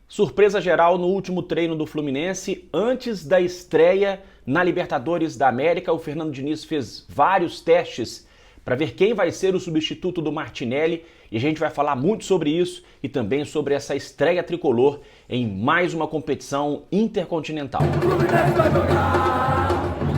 Surpresa geral no último treino do Fluminense, antes da estreia na Libertadores da América. O Fernando Diniz fez vários testes para ver quem vai ser o substituto do Martinelli e a gente vai falar muito sobre isso e também sobre essa estreia tricolor em mais uma competição intercontinental. O Fluminense vai jogar,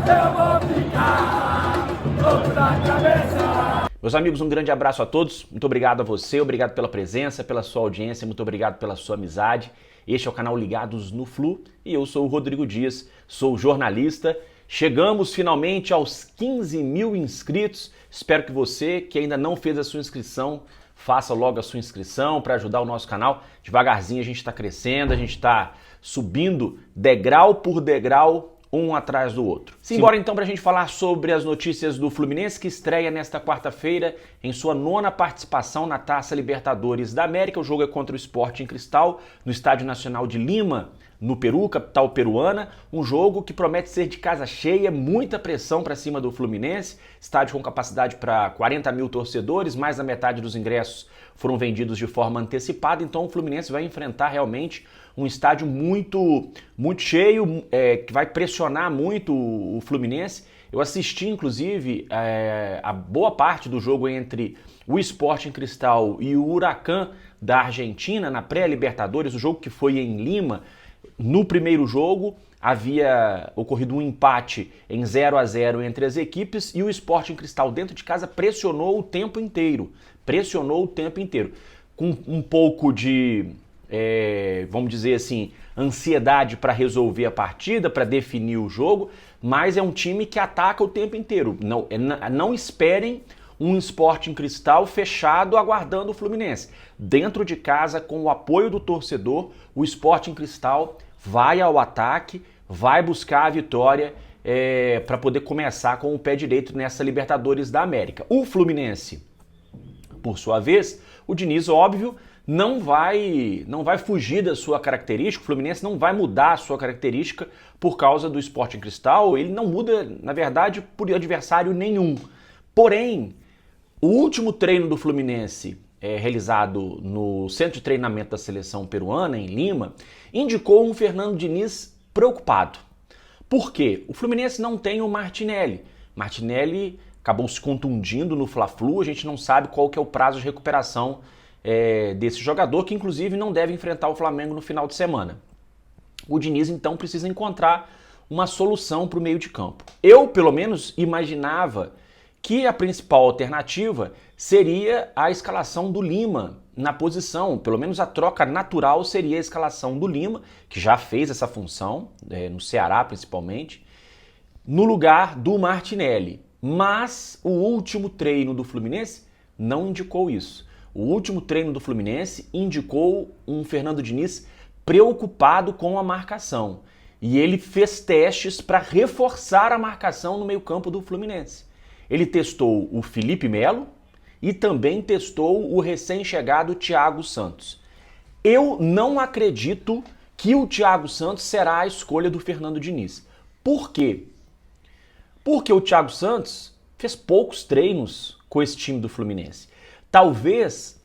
eu vou ficar louco da cabeça. Meus amigos, um grande abraço a todos, muito obrigado a você, obrigado pela presença, pela sua audiência, muito obrigado pela sua amizade. Este é o canal Ligados no Flu e eu sou o Rodrigo Dias, sou jornalista. Chegamos finalmente aos 15 mil inscritos, espero que você que ainda não fez a sua inscrição, faça logo a sua inscrição para ajudar o nosso canal. Devagarzinho a gente está crescendo, a gente está subindo degrau por degrau, um atrás do outro. Simbora então para a gente falar sobre as notícias do Fluminense, que estreia nesta quarta-feira em sua 9ª participação na Taça Libertadores da América. O jogo é contra o Sporting Cristal, no Estádio Nacional de Lima, no Peru, capital peruana. Um jogo que promete ser de casa cheia, muita pressão para cima do Fluminense. Estádio com capacidade para 40 mil torcedores, mais da metade dos ingressos foram vendidos de forma antecipada. Então o Fluminense vai enfrentar realmente um estádio muito cheio, que vai pressionar muito o Fluminense. Eu assisti, inclusive, a boa parte do jogo entre o Sporting Cristal e o Huracán da Argentina na pré-Libertadores, o jogo que foi em Lima. No primeiro jogo havia ocorrido um empate em 0-0 entre as equipes e o Sporting Cristal dentro de casa pressionou o tempo inteiro, com um pouco de, vamos dizer assim, ansiedade para resolver a partida, para definir o jogo, mas é um time que ataca o tempo inteiro. Não esperem um Sporting Cristal fechado aguardando o Fluminense. Dentro de casa, com o apoio do torcedor, o Sporting Cristal vai ao ataque, vai buscar a vitória para poder começar com o pé direito nessa Libertadores da América. O Fluminense, por sua vez, o Diniz, óbvio, não vai fugir da sua característica. O Fluminense não vai mudar a sua característica por causa do Sporting Cristal. Ele não muda, na verdade, por adversário nenhum. Porém, o último treino do Fluminense, realizado no centro de treinamento da seleção peruana, em Lima, indicou um Fernando Diniz preocupado. Por quê? O Fluminense não tem o Martinelli. Martinelli acabou se contundindo no Fla-Flu, a gente não sabe qual que é o prazo de recuperação desse jogador, que inclusive não deve enfrentar o Flamengo no final de semana. O Diniz então precisa encontrar uma solução para o meio de campo. Eu, pelo menos, imaginava que a principal alternativa seria a escalação do Lima na posição, pelo menos a troca natural seria a escalação do Lima, que já fez essa função, no Ceará principalmente, no lugar do Martinelli. Mas o último treino do Fluminense não indicou isso. O último treino do Fluminense indicou um Fernando Diniz preocupado com a marcação. E ele fez testes para reforçar a marcação no meio-campo do Fluminense. Ele testou o Felipe Melo e também testou o recém-chegado Thiago Santos. Eu não acredito que o Thiago Santos será a escolha do Fernando Diniz. Por quê? Porque o Thiago Santos fez poucos treinos com esse time do Fluminense. Talvez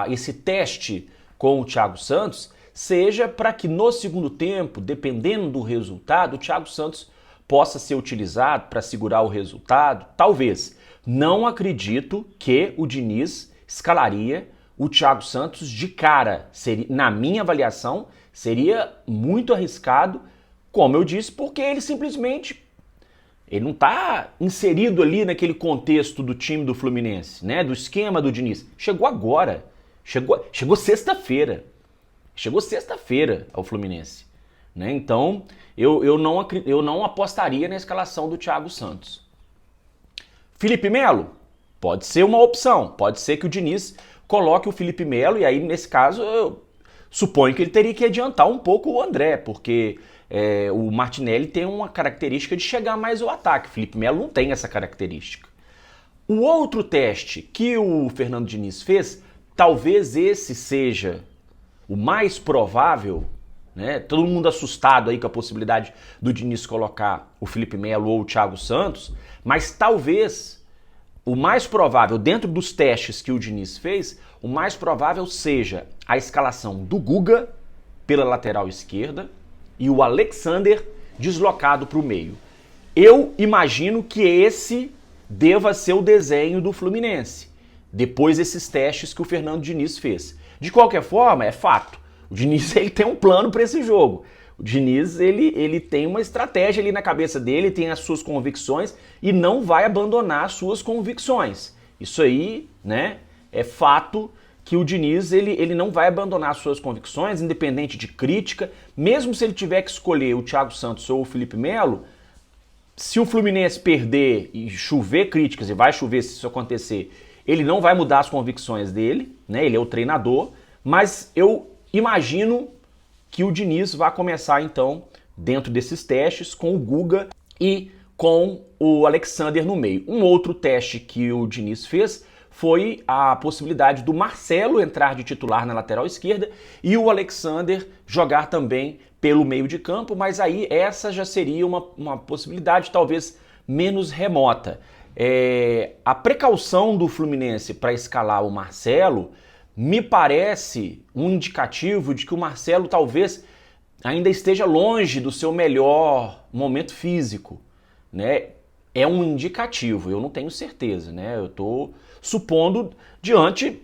esse teste com o Thiago Santos seja para que no segundo tempo, dependendo do resultado, o Thiago Santos possa ser utilizado para segurar o resultado. Talvez. Não acredito que o Diniz escalaria o Thiago Santos de cara. Na minha avaliação, seria muito arriscado, como eu disse, porque ele simplesmente não está inserido ali naquele contexto do time do Fluminense, né? Do esquema do Diniz. Chegou agora. Chegou sexta-feira. Chegou sexta-feira ao Fluminense. Né? Então, eu não apostaria na escalação do Thiago Santos. Felipe Melo? Pode ser uma opção. Pode ser que o Diniz coloque o Felipe Melo e aí, nesse caso, eu suponho que ele teria que adiantar um pouco o André, porque o Martinelli tem uma característica de chegar mais ao ataque. O Felipe Melo não tem essa característica. O outro teste que o Fernando Diniz fez, talvez esse seja o mais provável, né? Todo mundo assustado aí com a possibilidade do Diniz colocar o Felipe Melo ou o Thiago Santos, mas talvez o mais provável, dentro dos testes que o Diniz fez, o mais provável seja a escalação do Guga pela lateral esquerda e o Alexander deslocado para o meio. Eu imagino que esse deva ser o desenho do Fluminense, depois desses testes que o Fernando Diniz fez. De qualquer forma, é fato, o Diniz ele tem um plano para esse jogo. O Diniz ele tem uma estratégia ali na cabeça dele, tem as suas convicções e não vai abandonar as suas convicções. Isso aí, né, é fato que o Diniz ele não vai abandonar as suas convicções, independente de crítica, mesmo se ele tiver que escolher o Thiago Santos ou o Felipe Melo. Se o Fluminense perder e chover críticas, e vai chover se isso acontecer, ele não vai mudar as convicções dele, né? Ele é o treinador, mas eu imagino que o Diniz vai começar então, dentro desses testes, com o Guga e com o Alexander no meio. Um outro teste que o Diniz fez foi a possibilidade do Marcelo entrar de titular na lateral esquerda e o Alexander jogar também pelo meio de campo, mas aí essa já seria uma possibilidade talvez menos remota. A precaução do Fluminense para escalar o Marcelo me parece um indicativo de que o Marcelo talvez ainda esteja longe do seu melhor momento físico, né? É um indicativo, eu não tenho certeza, né? Eu estou supondo diante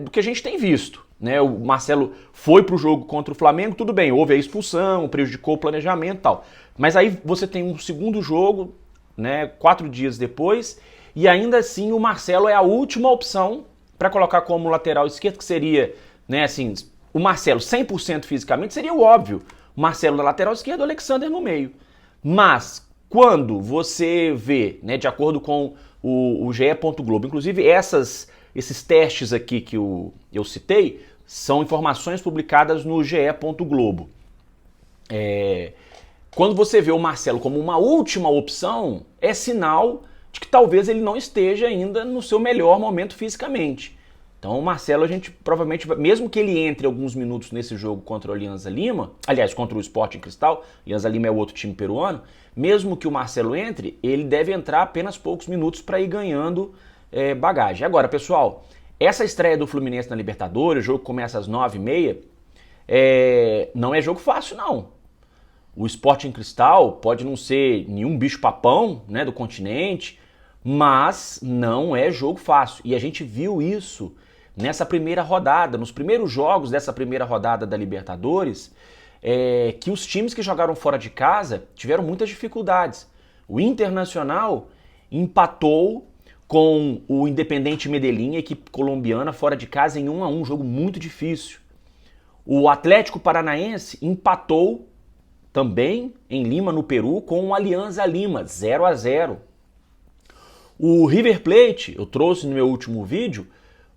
do que a gente tem visto, né? O Marcelo foi para o jogo contra o Flamengo, tudo bem, houve a expulsão, prejudicou o planejamento e tal, mas aí você tem um segundo jogo, né, 4 dias depois, e ainda assim o Marcelo é a última opção para colocar como lateral esquerdo, que seria, né, assim, o Marcelo 100% fisicamente seria o óbvio, o Marcelo na lateral esquerda, o Alexander no meio. Mas quando você vê, né, de acordo com o GE. Globo, inclusive esses testes aqui que eu citei são informações publicadas no GE. Globo. Quando você vê o Marcelo como uma última opção, é sinal de que talvez ele não esteja ainda no seu melhor momento fisicamente. Então o Marcelo, a gente provavelmente, mesmo que ele entre alguns minutos nesse jogo contra o Alianza Lima, aliás, contra o Sporting Cristal, Alianza Lima é o outro time peruano, mesmo que o Marcelo entre, ele deve entrar apenas poucos minutos para ir ganhando bagagem. Agora, pessoal, essa estreia do Fluminense na Libertadores, o jogo começa às 9h30, não é jogo fácil, não. O Sporting Cristal pode não ser nenhum bicho-papão, né, do continente, mas não é jogo fácil. E a gente viu isso nessa primeira rodada, nos primeiros jogos dessa primeira rodada da Libertadores, que os times que jogaram fora de casa tiveram muitas dificuldades. O Internacional empatou com o Independiente Medellín, a equipe colombiana, fora de casa em 1-1, jogo muito difícil. O Atlético Paranaense empatou também em Lima, no Peru, com o Alianza Lima, 0-0. O River Plate, eu trouxe no meu último vídeo,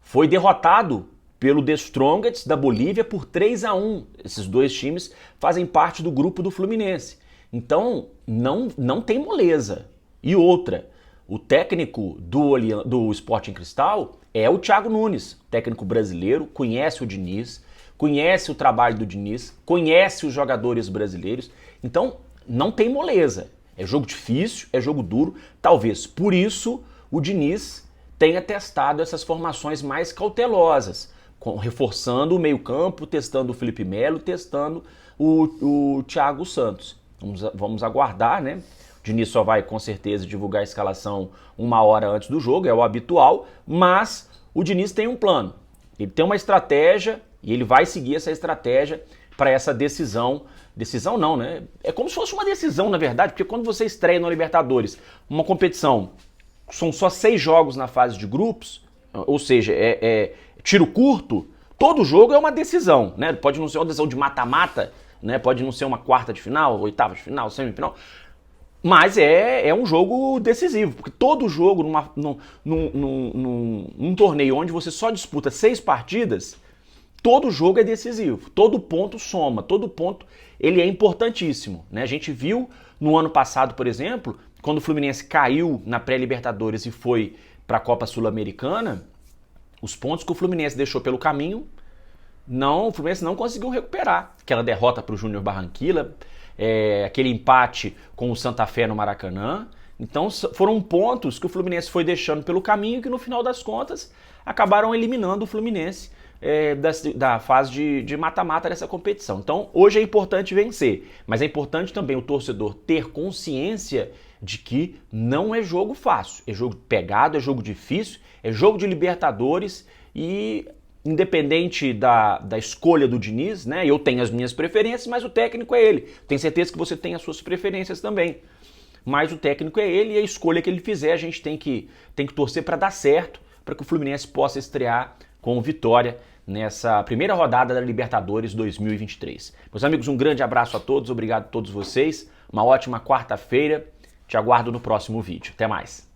foi derrotado pelo The Strongest da Bolívia por 3-1. Esses dois times fazem parte do grupo do Fluminense. Então, não tem moleza. E outra, o técnico do Sporting Cristal é o Thiago Nunes, técnico brasileiro, conhece o Diniz, conhece o trabalho do Diniz, conhece os jogadores brasileiros. Então, não tem moleza. É jogo difícil, é jogo duro. Talvez por isso o Diniz tenha testado essas formações mais cautelosas, reforçando o meio-campo, testando o Felipe Melo, testando o Thiago Santos. Vamos aguardar, né? O Diniz só vai com certeza divulgar a escalação 1 hora antes do jogo, é o habitual, mas o Diniz tem um plano. Ele tem uma estratégia e ele vai seguir essa estratégia para essa decisão. Decisão não, né? É como se fosse uma decisão, na verdade, porque quando você estreia no Libertadores, uma competição, são só 6 jogos na fase de grupos, ou seja, tiro curto, todo jogo é uma decisão, né? Pode não ser uma decisão de mata-mata, né? Pode não ser uma quarta de final, oitava de final, semifinal, mas é um jogo decisivo, porque todo jogo num torneio onde você só disputa 6 partidas, todo jogo é decisivo, todo ponto soma, todo ponto ele é importantíssimo, né? A gente viu no ano passado, por exemplo, quando o Fluminense caiu na pré-Libertadores e foi para a Copa Sul-Americana, os pontos que o Fluminense deixou pelo caminho, o Fluminense não conseguiu recuperar. Aquela derrota para o Júnior Barranquilla, aquele empate com o Santa Fé no Maracanã. Então foram pontos que o Fluminense foi deixando pelo caminho e que no final das contas acabaram eliminando o Fluminense da fase de mata-mata dessa competição. Então, hoje é importante vencer, mas é importante também o torcedor ter consciência de que não é jogo fácil, é jogo pegado, é jogo difícil, é jogo de Libertadores e independente da escolha do Diniz, né? Eu tenho as minhas preferências, mas o técnico é ele. Tenho certeza que você tem as suas preferências também. Mas o técnico é ele e a escolha que ele fizer a gente tem que torcer para dar certo, para que o Fluminense possa estrear com vitória nessa primeira rodada da Libertadores 2023. Meus amigos, um grande abraço a todos, obrigado a todos vocês, uma ótima quarta-feira, te aguardo no próximo vídeo. Até mais!